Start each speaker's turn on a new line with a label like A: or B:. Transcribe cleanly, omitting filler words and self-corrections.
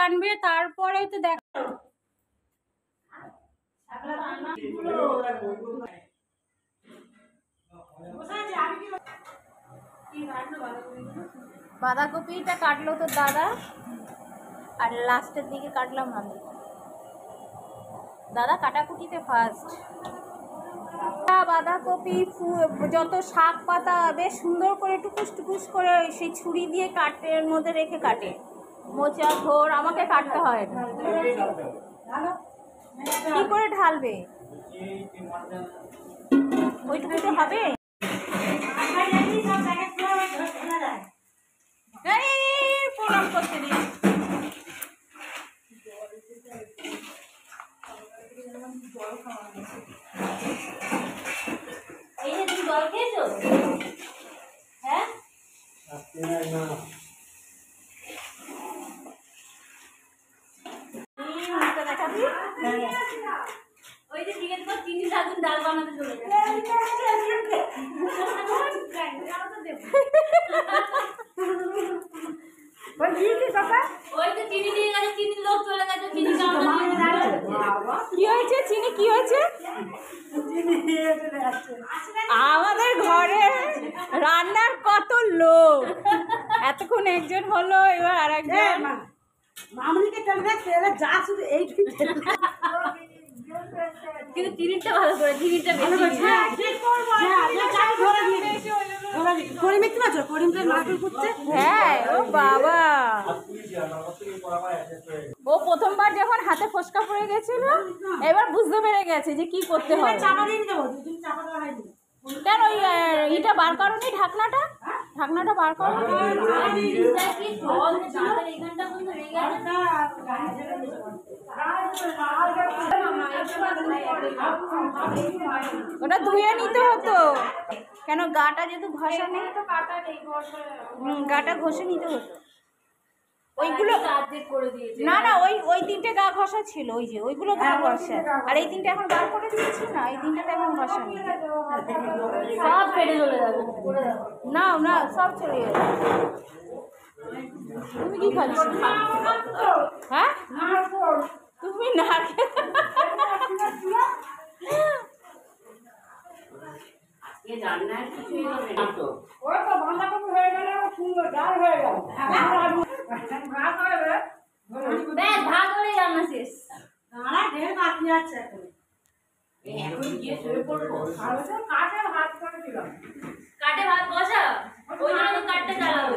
A: আনবে তারপরে তো দেখ। বাঁধাকপিটা কাটলো তো দাদা, আর লাস্টের দিকে কাটলাম আমি। দাদা কাটাকুটিতে ফার্স্ট। বাঁধাকপি যত শাক পাতা বেশ সুন্দর করে টুকুস টুকুস করে সেই ছুরি দিয়ে কাটের মধ্যে রেখে কাটে। মোচা ঘোর আমাকে কাটতে হয় না। কি করে ঢালবে? ওইটুকুতে হবে? প্রণাম করতে দিই। এই যে তুমি জল খেয়েছো? হ্যাঁ দেখাবি? ওই যে জিজ্ঞেস কর চিনি দাদুন ডাল বানাতে চলে যায়। কি হয়েছে চিনি? কি হয়েছে? আমাদের ঘরে রান্নার কত লোক, এতক্ষণ একজন হলো, এবার আর একজন। কিন্তু চিনিটা ভালো করে, চিনিটা ভালো করে। হ্যাঁ ও বাবা, ও প্রথমবার যখন হাতে ফসকা পড়ে গেছিল এবার বুঝতে পেরে গেছে যে কি করতে হবে। কেন ওই এটা বার করনি? ঢাকনাটা বার করো। ওটা ধুয়ে নিতে হতো, কেন গাটা যেহেতু ঘষা নেই, গাটা ঘষে নিতে হতো। ওইগুলো না না, ওই তিনটে গা ঘষা ছিল, ওই যে ওইগুলো গা ঘষা, আর এই তিনটে এখন বার করে দিয়েছি না, এই তিনটাতে এখন ঘষা নেই, সব ফেটে চলে যাবে। না না সব চলে যাবে। তুমি কি খাচ্ছ? হ্যাঁ তুমি না কাটে ভাত বসা, ওই জন্য তো কাটতে চালাবো।